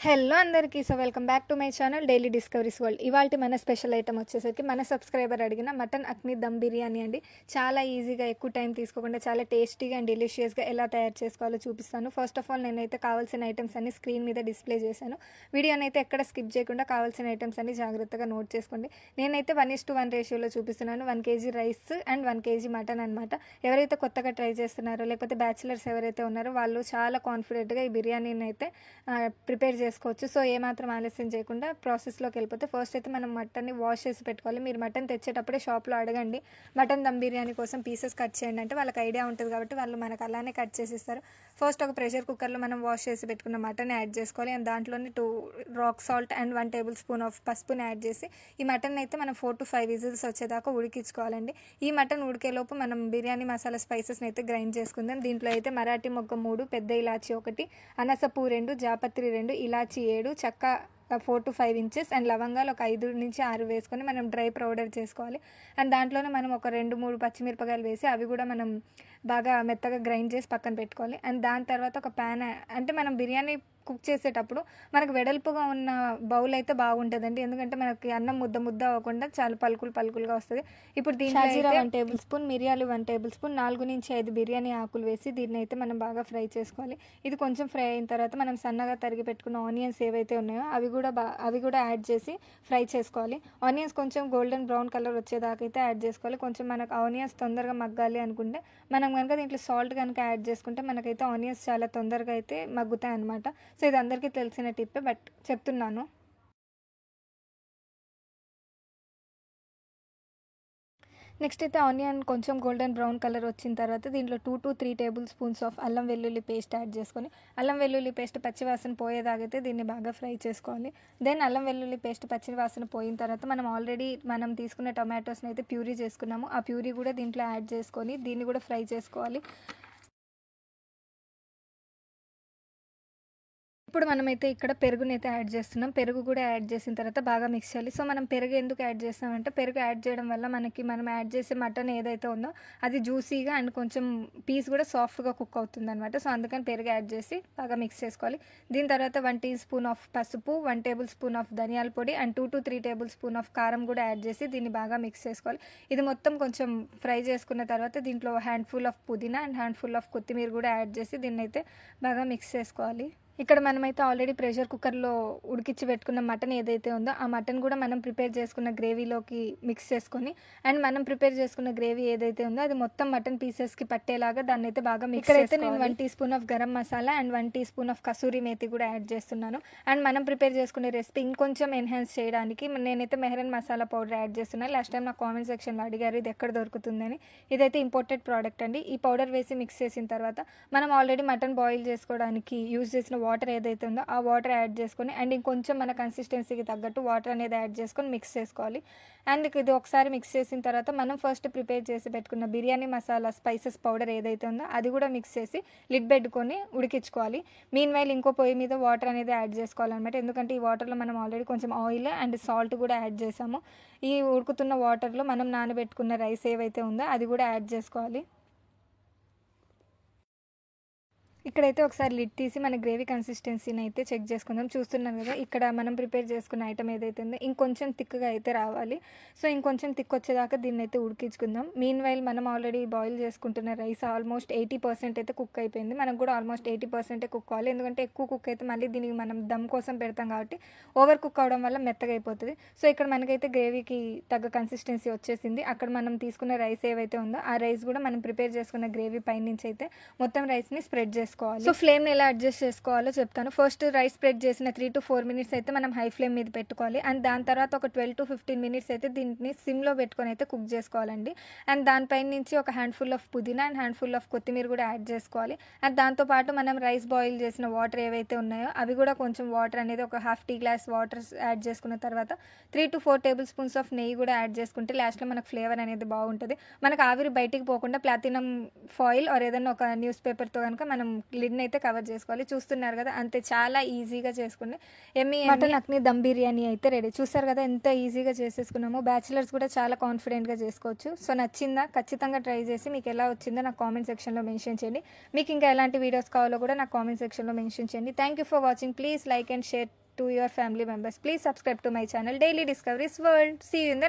Hello అందరికీ. Welcome back to my channel daily discoveries world. ఇవాళ మన స్పెషల్ ఐటమ్ వచ్చేసరికి మన సబ్స్క్రైబర్ అడిగిన మటన్ అక్ని దమ్ బిర్యానీ అండి. చాలా ఈజీగా ఎక్కువ టైం తీసుకోకుండా చాలా టేస్టీగా అండ్ డెలిషియస్గా ఎలా తయారు చేసుకోవాలో చూపిస్తాను. ఫస్ట్ ఆఫ్ ఆల్ నేనైతే కావాల్సిన ఐటమ్స్ అన్ని స్క్రీన్ మీద డిస్ప్లే చేశాను. వీడియోని అయితే ఎక్కడ స్కిప్ చేయకుండా కావాల్సిన ఐటమ్స్ అన్ని జాగ్రత్తగా నోట్ చేసుకోండి. నేనైతే 1:1 రేషియోలో చూపిస్తున్నాను. 1 kg rice and 1 kg mutton అనమాట. ఎవరైతే కొత్తగా ట్రై చేస్తున్నారో లేకపోతే బ్యాచిలర్స్ ఎవరైతే ఉన్నారో వాళ్ళు చాలా కాన్ఫిడెంట్గా ఈ బిర్యానీని అయితే ప్రిపేర్ చేసుకోవచ్చు. సో ఏమాత్రం ఆలస్యం చేయకుండా ప్రాసెస్లోకి వెళ్ళిపోతే ఫస్ట్ అయితే మనం మటన్ని వాష్ చేసి పెట్టుకోవాలి. మీరు మటన్ తెచ్చేటప్పుడే షాప్లో అడగండి, మటన్ దమ్ బిర్యానీ కోసం పీసెస్ కట్ చేయండి అంటే వాళ్ళకి ఐడియా ఉంటుంది కాబట్టి వాళ్ళు మనకు అలానే కట్ చేసి ఇస్తారు. ఫస్ట్ ఒక ప్రెషర్ కుక్కర్లో మనం వాష్ చేసి పెట్టుకున్న మటన్ యాడ్ చేసుకోవాలి. అండ్ దాంట్లోనే 2 rock salt and 1 table spoon of పసుపుని యాడ్ చేసి ఈ మటన్ అయితే మనం 4 to 5 విజిల్స్ వచ్చేదాకా ఉడికించుకోవాలండి. ఈ మటన్ ఉడికేలోపు మనం బిర్యానీ మసాలా స్పైసెస్ని అయితే గ్రైండ్ చేసుకుందాం. దీంట్లో అయితే మరాఠీ మొగ్గ 3, పెద్ద ఇలాచి 1, అనసపూ 2, జాపత్రి 2, ఇలాచి 7, చెక్క 4 to 5 ఇంచెస్ అండ్ లవంగాలు ఒక 5 నుంచి 6 వేసుకొని మనం డ్రై పౌడర్ చేసుకోవాలి. అండ్ దాంట్లోనే మనం ఒక 2-3 పచ్చిమిరపకాయలు వేసి అవి కూడా మనం బాగా మెత్తగా గ్రైండ్ చేసి పక్కన పెట్టుకోవాలి. అండ్ దాని తర్వాత ఒక ప్యాన్, అంటే మనం బిర్యానీ కుక్ చేసేటప్పుడు మనకు వెడల్పుగా ఉన్న బౌల్ అయితే బాగుంటుందండి. ఎందుకంటే మనకి అన్నం ముద్ద అవ్వకుండా చాలా పలుకులుగా వస్తుంది. ఇప్పుడు దీంట్లో 1 టేబుల్ స్పూన్ మిరియాలు, 1 టేబుల్ స్పూన్ 4 నుంచి 5 బిర్యానీ ఆకులు వేసి దీన్ని అయితే మనం బాగా ఫ్రై చేసుకోవాలి. ఇది కొంచెం ఫ్రై అయిన తర్వాత మనం సన్నగా తరిగి పెట్టుకున్న ఆనియన్స్ ఏవైతే ఉన్నాయో అవి కూడా యాడ్ చేసి ఫ్రై చేసుకోవాలి. ఆనియన్స్ కొంచెం గోల్డెన్ బ్రౌన్ కలర్ వచ్చేదాకా అయితే యాడ్ చేసుకోవాలి. కొంచెం మనకు ఆనియన్స్ తొందరగా మగ్గాలి అనుకుంటే మనం కనుక దీంట్లో సాల్ట్ కనుక యాడ్ చేసుకుంటే మనకైతే ఆనియన్స్ చాలా తొందరగా అయితే మగ్గుతాయి అనమాట. సో ఇది అందరికీ తెలిసిన టిప్పే, బట్ చెప్తున్నాను. నెక్స్ట్ అయితే ఆనియన్ కొంచెం గోల్డెన్ బ్రౌన్ కలర్ వచ్చిన తర్వాత దీంట్లో 2 to 3 టేబుల్ స్పూన్స్ ఆఫ్ అల్లం వెల్లుల్లి పేస్ట్ యాడ్ చేసుకొని అల్లం వెల్లుల్లి పేస్ట్ పచ్చివాసన పోయేదాగైతే దీన్ని బాగా ఫ్రై చేసుకోవాలి. దెన్ అల్లం వెల్లుల్లి పేస్ట్ పచ్చివాసన పోయిన తర్వాత మనం తీసుకున్న టొమాటోస్ని అయితే ప్యూరీ చేసుకున్నాము. ఆ ప్యూరీ కూడా దీంట్లో యాడ్ చేసుకొని దీన్ని కూడా ఫ్రై చేసుకోవాలి. ఇప్పుడు మనమైతే ఇక్కడ పెరుగుని అయితే యాడ్ చేస్తున్నాం. పెరుగు కూడా యాడ్ చేసిన తర్వాత బాగా మిక్స్ చేయాలి. సో మనం పెరుగు ఎందుకు యాడ్ చేస్తామంటే పెరుగు యాడ్ చేయడం వల్ల మనం యాడ్ చేసే మటన్ ఏదైతే ఉందో అది జ్యూసీగా అండ్ కొంచెం పీస్ కూడా సాఫ్ట్గా కుక్ అవుతుంది అనమాట. సో అందుకని పెరుగు యాడ్ చేసి బాగా మిక్స్ చేసుకోవాలి. దీని తర్వాత 1 టీ స్పూన్ ఆఫ్ పసుపు, 1 టేబుల్ స్పూన్ ఆఫ్ ధనియాల పొడి and 2 to 3 table spoon of కారం కూడా యాడ్ చేసి దీన్ని బాగా మిక్స్ చేసుకోవాలి. ఇది మొత్తం కొంచెం ఫ్రై చేసుకున్న తర్వాత దీంట్లో హ్యాండ్ఫుల్ ఆఫ్ పుదీనా అండ్ హ్యాండ్ఫుల్ ఆఫ్ కొత్తిమీర కూడా యాడ్ చేసి దీన్ని అయితే బాగా మిక్స్ చేసుకోవాలి. ఇక్కడ మనమైతే ఆల్రెడీ ప్రెషర్ కుక్కర్లో ఉడికించి పెట్టుకున్న మటన్ ఏదైతే ఉందో ఆ మటన్ కూడా మనం ప్రిపేర్ చేసుకున్న గ్రేవీలోకి మిక్స్ చేసుకొని అండ్ మనం ప్రిపేర్ చేసుకున్న గ్రేవీ ఏదైతే ఉందో అది మొత్తం మటన్ పీసెస్కి పట్టేలాగా దాన్ని అయితే బాగా మిక్స్ అయితే నేను 1 teaspoon of garam masala and 1 teaspoon of kasuri methi కూడా యాడ్ చేస్తున్నాను. అండ్ మనం ప్రిపేర్ చేసుకునే రెసిపీ ఇంకొంచెం ఎన్హాన్స్ చేయడానికి నేనైతే మెహరన్ మసాలా పౌడర్ యాడ్ చేస్తున్నాను. లాస్ట్ టైం నా కామెంట్ సెక్షన్లో అడిగారు ఇది ఎక్కడ దొరుకుతుందని. ఇదైతే ఇంపోర్టెడ్ ప్రోడక్ట్ అండి. ఈ పౌడర్ వేసి మిక్స్ చేసిన తర్వాత మనం ఆల్రెడీ మటన్ బాయిల్ చేసుకోవడానికి యూజ్ చేసిన వాటర్ ఏదైతే ఉందో ఆ వాటర్ యాడ్ చేసుకొని అండ్ ఇంకొంచెం మన కన్సిస్టెన్సీకి తగ్గట్టు వాటర్ అనేది యాడ్ చేసుకొని మిక్స్ చేసుకోవాలి. అండ్ ఇది ఒకసారి మిక్స్ చేసిన తర్వాత మనం ఫస్ట్ ప్రిపేర్ చేసి పెట్టుకున్న బిర్యానీ మసాలా స్పైసెస్ పౌడర్ ఏదైతే ఉందో అది కూడా మిక్స్ చేసి లిడ్ పెట్టుకొని ఉడికించుకోవాలి. మీన్ వైల్ ఇంకో పొయ్యి మీద వాటర్ అనేది యాడ్ చేసుకోవాలన్నమాట. ఎందుకంటే ఈ వాటర్లో మనం ఆల్రెడీ కొంచెం ఆయిల్ అండ్ సాల్ట్ కూడా యాడ్ చేసాము. ఈ ఉడుకుతున్న వాటర్లో మనం నానబెట్టుకున్న రైస్ ఏవైతే ఉందో అది కూడా యాడ్ చేసుకోవాలి. ఇక్కడైతే ఒకసారి లిడ్ తీసి మన గ్రేవీ కన్సిస్టెన్సీని అయితే చెక్ చేసుకుందాం. చూస్తున్నాం కదా ఇక్కడ మనం ప్రిపేర్ చేసుకున్న ఐటమ్ ఏదైతే ఉందో ఇంకొంచెం థిక్గా అయితే రావాలి. సో ఇంకొంచెం థిక్ వచ్చేదాకా దీన్ని అయితే ఉడికించుకుందాం. మీన్ వైల్ మనం ఆల్రెడీ బాయిల్ చేసుకుంటున్న రైస్ ఆల్మోస్ట్ 80% అయితే కుక్ అయిపోయింది. మనకు కూడా ఆల్మోస్ట్ 80% కుక్ అవ్వాలి. ఎందుకంటే ఎక్కువ కుక్ అయితే మళ్ళీ దీనికి మనం దమ్ కోసం పెడతాం కాబట్టి ఓవర్ కుక్ అవడం వల్ల మెత్తగా అయిపోతుంది. సో ఇక్కడ మనకైతే గ్రేవీకి తగ్గ కన్సిస్టెన్సీ వచ్చేసింది. అక్కడ మనం తీసుకున్న రైస్ ఏవైతే ఉందో ఆ రైస్ కూడా మనం ప్రిపేర్ చేసుకున్న గ్రేవీ పై నుంచి అయితే మొత్తం రైస్ని స్ప్రెడ్ చేసుకోవాలి. సో ఫ్లేమ్ ఎలా అడ్జస్ట్ చేసుకోవాలో చెప్తాను. ఫస్ట్ రైస్ స్ప్రెడ్ చేసిన 3 to 4 మినిట్స్ అయితే మనం హై ఫ్లేమ్ మీద పెట్టుకోవాలి. అండ్ దాని తర్వాత ఒక 12 to 15 మినిట్స్ అయితే దీన్ని సిమ్లో పెట్టుకొని అయితే కుక్ చేసుకోవాలండి. అండ్ దానిపై నుంచి ఒక హ్యాండ్ఫుల్ ఆఫ్ పుదీనా అండ్ హ్యాండ్ఫుల్ ఆఫ్ కొత్తిమీర కూడా యాడ్ చేసుకోవాలి. అండ్ దాంతోపాటు మనం రైస్ బాయిల్ చేసిన వాటర్ ఏవైతే ఉన్నాయో అవి కూడా కొంచెం వాటర్ అనేది ఒక ½ టీ గ్లాస్ వాటర్ యాడ్ చేసుకున్న తర్వాత 3 to 4 టేబుల్ స్పూన్స్ ఆఫ్ నెయ్యి కూడా యాడ్ చేసుకుంటే లాస్ట్లో మనకు ఫ్లేవర్ అనేది బాగుంటుంది. మనకు ఆవిరి బయటికి పోకుండా ప్లాటినం ఫాయిల్ ఆర్ ఏదైనా ఒక న్యూస్ పేపర్తో కనుక మనం లిడ్ని అయితే కవర్ చేసుకోవాలి. చూస్తున్నారు కదా, అంతే చాలా ఈజీగా చేసుకుని మటన్ అక్ని దమ్ బిర్యానీ అయితే రెడీ. చూస్తారు కదా ఎంత ఈజీగా చేసేసుకున్నామో. బ్యాచిలర్స్ కూడా చాలా కాన్ఫిడెంట్గా చేసుకోవచ్చు. సో నచ్చిందా? ఖచ్చితంగా ట్రై చేసి మీకు ఎలా వచ్చిందో నాకు కామెంట్ సెక్షన్లో మెన్షన్ చేయండి. మీకు ఇంకా ఎలాంటి వీడియోస్ కావాలో కూడా నాకు కామెంట్ సెక్షన్లో మెన్షన్ చేయండి. Thank you for watching. Please like and share to your family members. Please subscribe to my channel Daily Discoveries World. See you in the